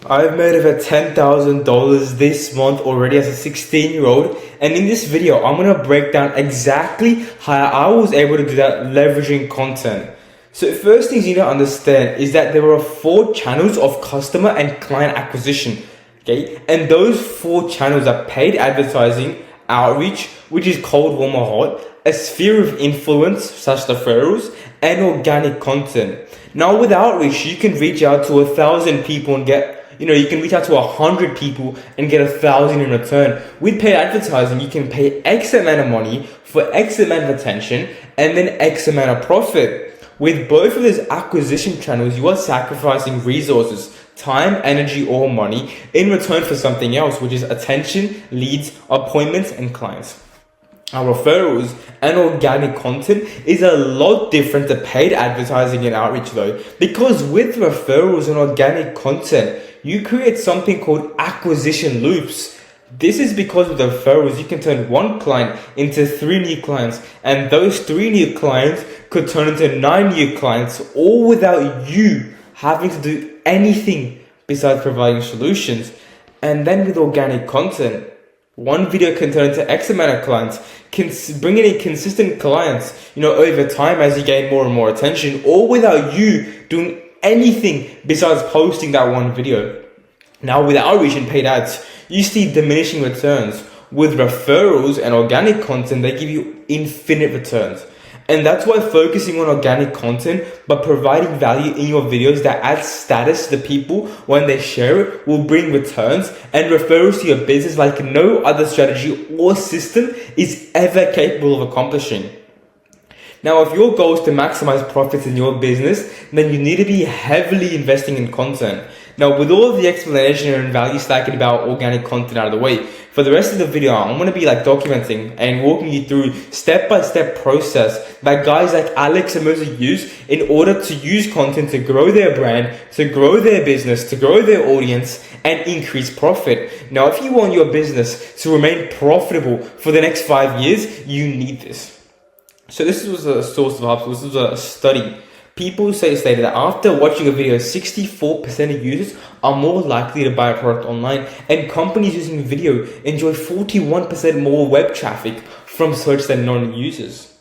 I've made over $10,000 this month already as a 16-year-old, and in this video I'm gonna break down exactly how I was able to do that leveraging content. So first things you need to understand is that there are 4 channels of customer and client acquisition, okay? And those 4 channels are paid advertising, outreach, which is cold, warm or hot, a sphere of influence, such as referrals, and organic content. Now with outreach, you can reach out to 1,000 people and get you can reach out to 100 people and get 1,000 in return. With paid advertising, you can pay X amount of money for X amount of attention and then X amount of profit. With both of those acquisition channels, you are sacrificing resources, time, energy, or money in return for something else, which is attention, leads, appointments, and clients. Our referrals and organic content is a lot different to paid advertising and outreach though, because with referrals and organic content, you create something called acquisition loops. This is because with referrals, you can turn one client into 3 new clients, and those 3 new clients could turn into 9 new clients, all without you having to do anything besides providing solutions. And then with organic content, one video can turn into X amount of clients, bringing in consistent clients, over time as you gain more and more attention, all without you doing anything besides posting that one video. Now with outreach and paid ads, you see diminishing returns. With referrals and organic content, they give you infinite returns. And that's why focusing on organic content, but providing value in your videos that adds status to the people when they share it, will bring returns and referrals to your business like no other strategy or system is ever capable of accomplishing. Now, if your goal is to maximize profits in your business, then you need to be heavily investing in content. Now, with all of the explanation and value stacking about organic content out of the way, for the rest of the video, I'm going to be documenting and walking you through step-by-step process that guys like Alex and Moza use in order to use content to grow their brand, to grow their business, to grow their audience, and increase profit. Now, if you want your business to remain profitable for the next 5 years, you need this. So this was a source of HubSpot. This was a study. People stated that after watching a video, 64% of users are more likely to buy a product online, and companies using video enjoy 41% more web traffic from search than non-users.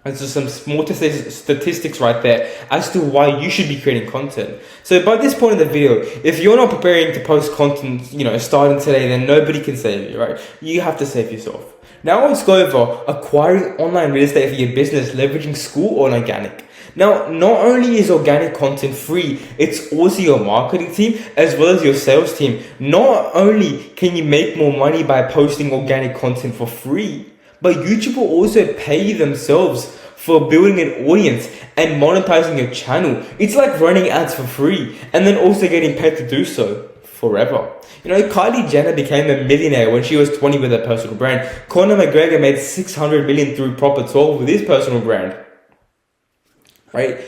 And so some small statistics right there as to why you should be creating content. So by this point in the video, if you're not preparing to post content, starting today, then nobody can save you, right? You have to save yourself. Now let's go over acquiring online real estate for your business, leveraging school or organic. Now, not only is organic content free, it's also your marketing team as well as your sales team. Not only can you make more money by posting organic content for free, but YouTube will also pay you themselves for building an audience and monetizing your channel. It's like running ads for free and then also getting paid to do so forever. Kylie Jenner became a millionaire when she was 20 with her personal brand. Conor McGregor made $600 million through Proper 12 with his personal brand. Right?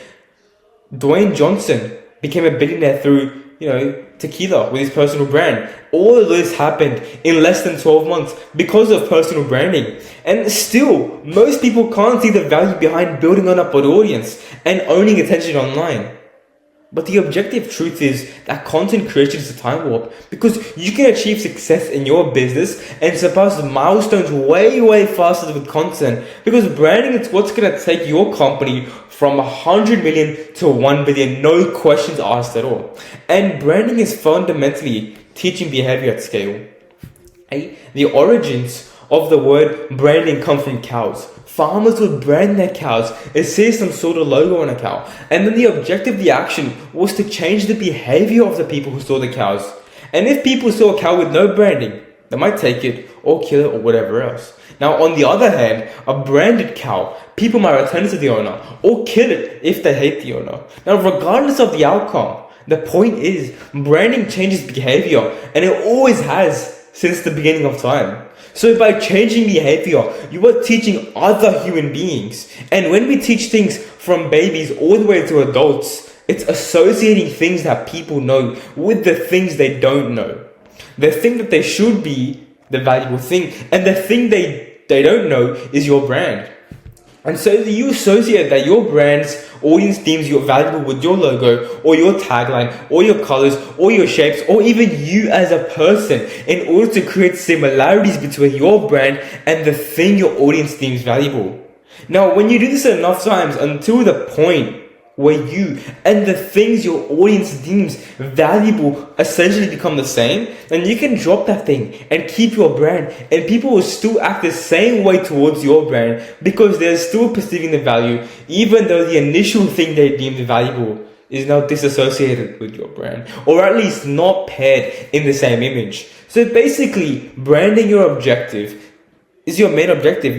Dwayne Johnson became a billionaire through, tequila with his personal brand. All of this happened in less than 12 months because of personal branding. And still, most people can't see the value behind building up an audience and owning attention online. But the objective truth is that content creation is a time warp, because you can achieve success in your business and surpass milestones way faster with content, because branding is what's going to take your company from 100 million to 1 billion, no questions asked at all. And branding is fundamentally teaching behavior at scale. The origins of the word branding come from cows. Farmers would brand their cows and see some sort of logo on a cow. And then the objective of the action was to change the behavior of the people who saw the cows. And if people saw a cow with no branding, they might take it or kill it or whatever else. Now, on the other hand, a branded cow, people might return it to the owner or kill it if they hate the owner. Now, regardless of the outcome, the point is branding changes behavior, and it always has since the beginning of time. So by changing behavior, you are teaching other human beings. And when we teach things from babies all the way to adults, it's associating things that people know with the things they don't know. The thing that they should be the valuable thing, and the thing they don't know is your brand. And so you associate that your brand's audience deems you valuable with your logo or your tagline or your colors or your shapes or even you as a person in order to create similarities between your brand and the thing your audience deems valuable. Now, when you do this enough times until the point where you and the things your audience deems valuable essentially become the same, then you can drop that thing and keep your brand, and people will still act the same way towards your brand because they're still perceiving the value, even though the initial thing they deemed valuable is now disassociated with your brand, or at least not paired in the same image. So basically, branding your objective is your main objective,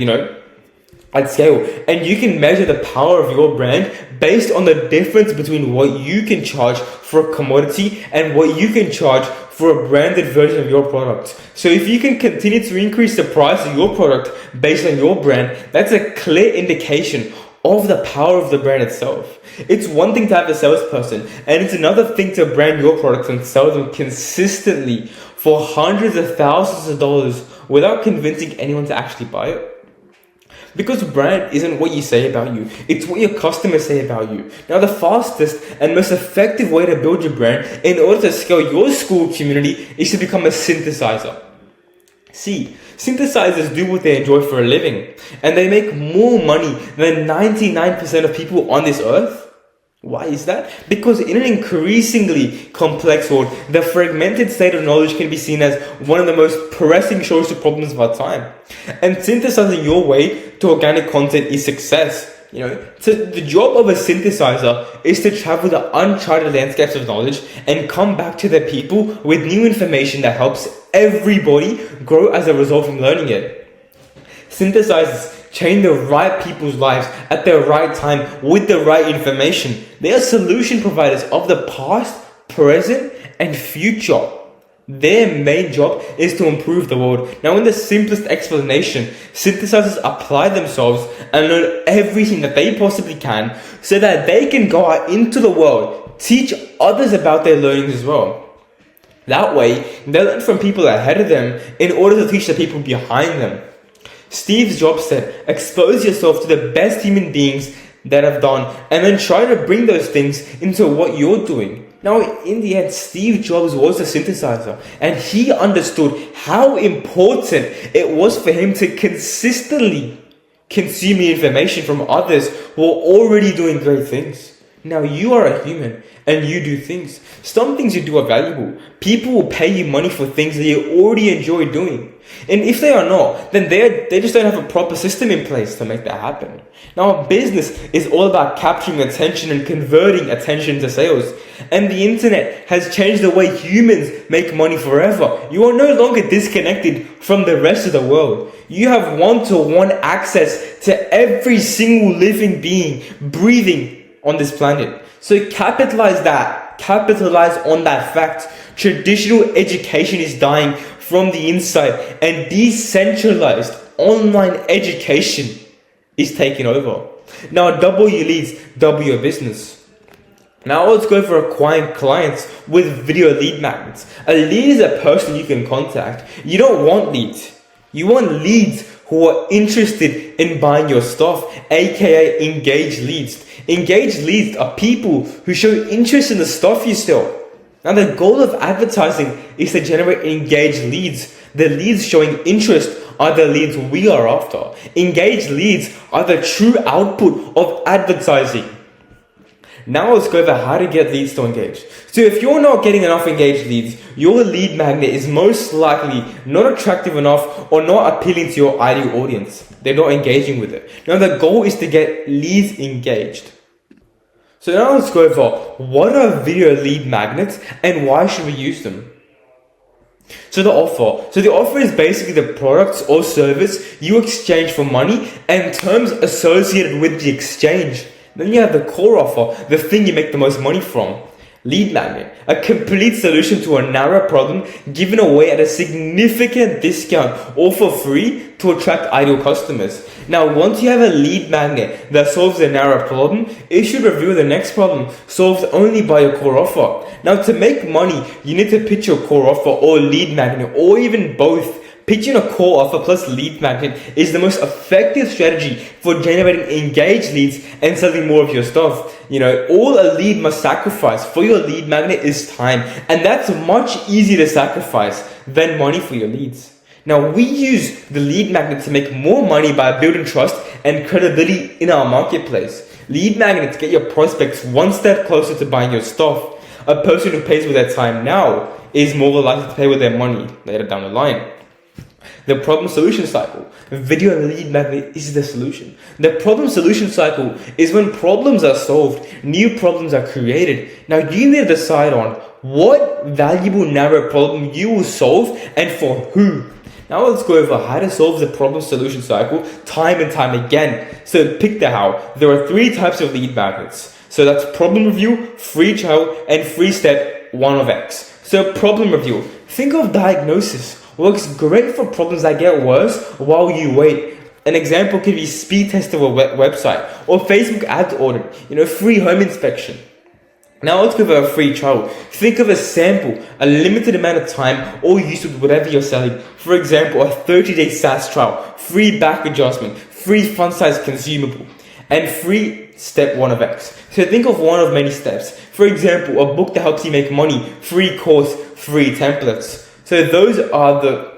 at scale, and you can measure the power of your brand based on the difference between what you can charge for a commodity and what you can charge for a branded version of your product. So if you can continue to increase the price of your product based on your brand, that's a clear indication of the power of the brand itself. It's one thing to have a salesperson, and it's another thing to brand your products and sell them consistently for hundreds of thousands of dollars without convincing anyone to actually buy it. Because brand isn't what you say about you, it's what your customers say about you. Now, the fastest and most effective way to build your brand in order to scale your school community is to become a synthesizer. See, synthesizers do what they enjoy for a living, and they make more money than 99% of people on this earth. Why is that? Because in an increasingly complex world, the fragmented state of knowledge can be seen as one of the most pressing social problems of our time. And synthesizing your way to organic content is success. So the job of a synthesizer is to travel the uncharted landscapes of knowledge and come back to the people with new information that helps everybody grow as a result from learning it. Synthesizers change the right people's lives at the right time with the right information. They are solution providers of the past, present, and future. Their main job is to improve the world. Now, in the simplest explanation, synthesizers apply themselves and learn everything that they possibly can so that they can go out into the world, teach others about their learnings as well. That way, they learn from people ahead of them in order to teach the people behind them. Steve Jobs said, expose yourself to the best human beings that have done, and then try to bring those things into what you're doing. Now, in the end, Steve Jobs was a synthesizer, and he understood how important it was for him to consistently consume information from others who are already doing great things. Now, you are a human and you do things. Some things you do are valuable. People will pay you money for things that you already enjoy doing. And if they are not, then they just don't have a proper system in place to make that happen. Now, a business is all about capturing attention and converting attention to sales. And the internet has changed the way humans make money forever. You are no longer disconnected from the rest of the world. You have one-to-one access to every single living being breathing on this planet. So capitalize on that fact. Traditional education is dying from the inside, and decentralized online education is taking over. Now, double your leads, double your business. Now let's go for acquiring clients with video lead magnets. A lead is a person you can contact. You don't want leads. You want leads who are interested in buying your stuff, aka engaged leads. Engaged leads are people who show interest in the stuff you sell. Now, the goal of advertising is to generate engaged leads. The leads showing interest are the leads we are after. Engaged leads are the true output of advertising. Now let's go over how to get leads to engage. So if you're not getting enough engaged leads, your lead magnet is most likely not attractive enough or not appealing to your ideal audience. They're not engaging with it. Now the goal is to get leads engaged. So now let's go over what are video lead magnets and why should we use them. So the offer is basically the products or service you exchange for money and terms associated with the exchange. Then you have the core offer, the thing you make the most money from. Lead magnet, a complete solution to a narrow problem given away at a significant discount or for free to attract ideal customers. Now, once you have a lead magnet that solves a narrow problem, it should reveal the next problem solved only by your core offer. Now, to make money, you need to pitch your core offer or lead magnet or even both Pitching a core offer plus lead magnet is the most effective strategy for generating engaged leads and selling more of your stuff. All a lead must sacrifice for your lead magnet is time, and that's much easier to sacrifice than money for your leads. Now, we use the lead magnet to make more money by building trust and credibility in our marketplace. Lead magnets get your prospects one step closer to buying your stuff. A person who pays with their time now is more likely to pay with their money later down the line. The problem solution cycle. Video and lead magnet is the solution. The problem solution cycle is when problems are solved, new problems are created. Now you need to decide on what valuable narrow problem you will solve and for who. Now let's go over how to solve the problem solution cycle time and time again. So pick the how. There are 3 types of lead magnets. So that's problem review, free trial, and free step 1 of X. So problem review. Think of diagnosis. Works great for problems that get worse while you wait. An example could be speed test of a website or Facebook ads audit, free home inspection. Now let's give a free trial. Think of a sample, a limited amount of time, or use with whatever you're selling. For example, a 30-day SaaS trial, free back adjustment, free font size consumable, and free step 1 of X. So think of one of many steps. For example, a book that helps you make money, free course, free templates. So those are the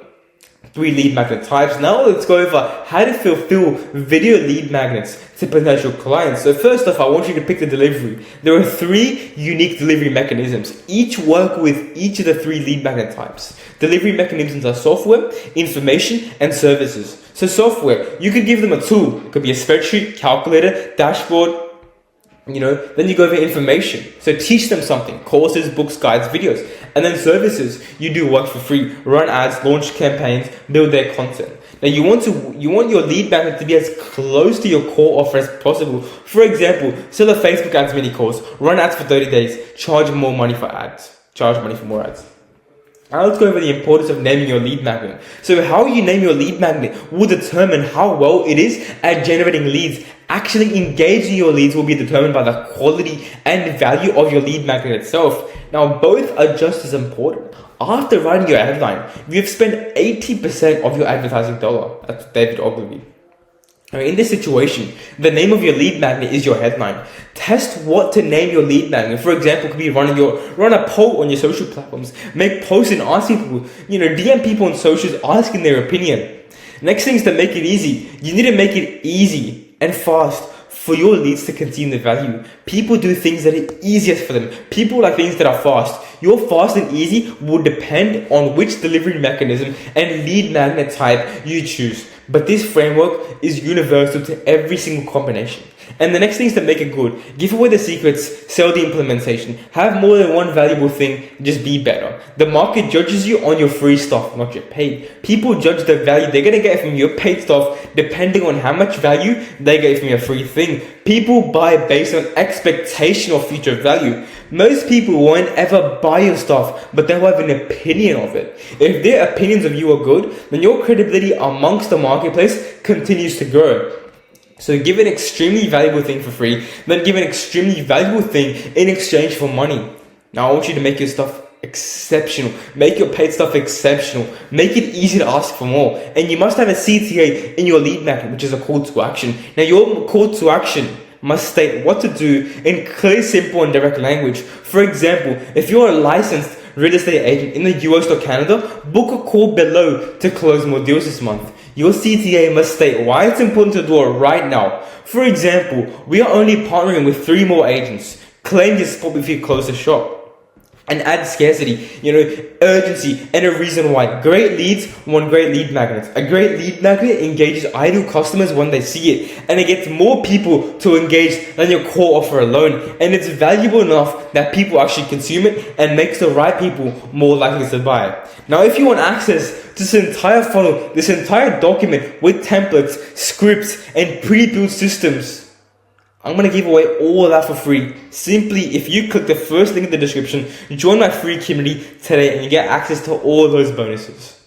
3 lead magnet types. Now let's go over how to fulfill video lead magnets to potential clients. So first off, I want you to pick the delivery. There are 3 unique delivery mechanisms. Each work with each of the 3 lead magnet types. Delivery mechanisms are software, information, and services. So software, you could give them a tool. It could be a spreadsheet, calculator, dashboard, then you go over information. So teach them something, courses, books, guides, videos. And then services, you do work for free, run ads, launch campaigns, build their content. Now you want your lead magnet to be as close to your core offer as possible. For example, sell a Facebook ads mini course, run ads for 30 days, charge more money for ads, charge money for more ads. Now let's go over the importance of naming your lead magnet. So how you name your lead magnet will determine how well it is at generating leads. Actually engaging your leads will be determined by the quality and value of your lead magnet itself. Now both are just as important. After writing your headline, you've spent 80% of your advertising dollar. That's David Ogilvy. In this situation, the name of your lead magnet is your headline. Test what to name your lead magnet. For example, it could be run a poll on your social platforms. Make posts and ask people, DM people on socials asking their opinion. Next thing is to make it easy. You need to make it easy and fast for your leads to consume the value. People do things that are easiest for them. People like things that are fast. Your fast and easy will depend on which delivery mechanism and lead magnet type you choose. But this framework is universal to every single combination. And the next thing is to make it good. Give away the secrets, sell the implementation. Have more than one valuable thing, just be better. The market judges you on your free stuff, not your paid. People judge the value they're going to get from your paid stuff depending on how much value they get from your free thing. People buy based on expectation of future value. Most people won't ever buy your stuff, but they'll have an opinion of it. If their opinions of you are good, then your credibility amongst the marketplace continues to grow. So give an extremely valuable thing for free, then give an extremely valuable thing in exchange for money. Now I want you to make your stuff exceptional. Make your paid stuff exceptional. Make it easy to ask for more. And you must have a CTA in your lead magnet, which is a call to action. Now your call to action must state what to do in clear, simple, and direct language. For example, if you're a licensed real estate agent in the US or Canada, book a call below to close more deals this month. Your CTA must state why it's important to do it right now. For example, we are only partnering with 3 more agents. Claim your spot if you close the shop. And add scarcity, urgency, and a reason why. Great leads want great lead magnets. A great lead magnet engages ideal customers when they see it, and it gets more people to engage than your core offer alone. And it's valuable enough that people actually consume it and makes the right people more likely to buy. Now, if you want access to this entire funnel, this entire document with templates, scripts, and pre-built systems, I'm going to give away all of that for free. Simply, if you click the first link in the description, join my free community today and you get access to all those bonuses.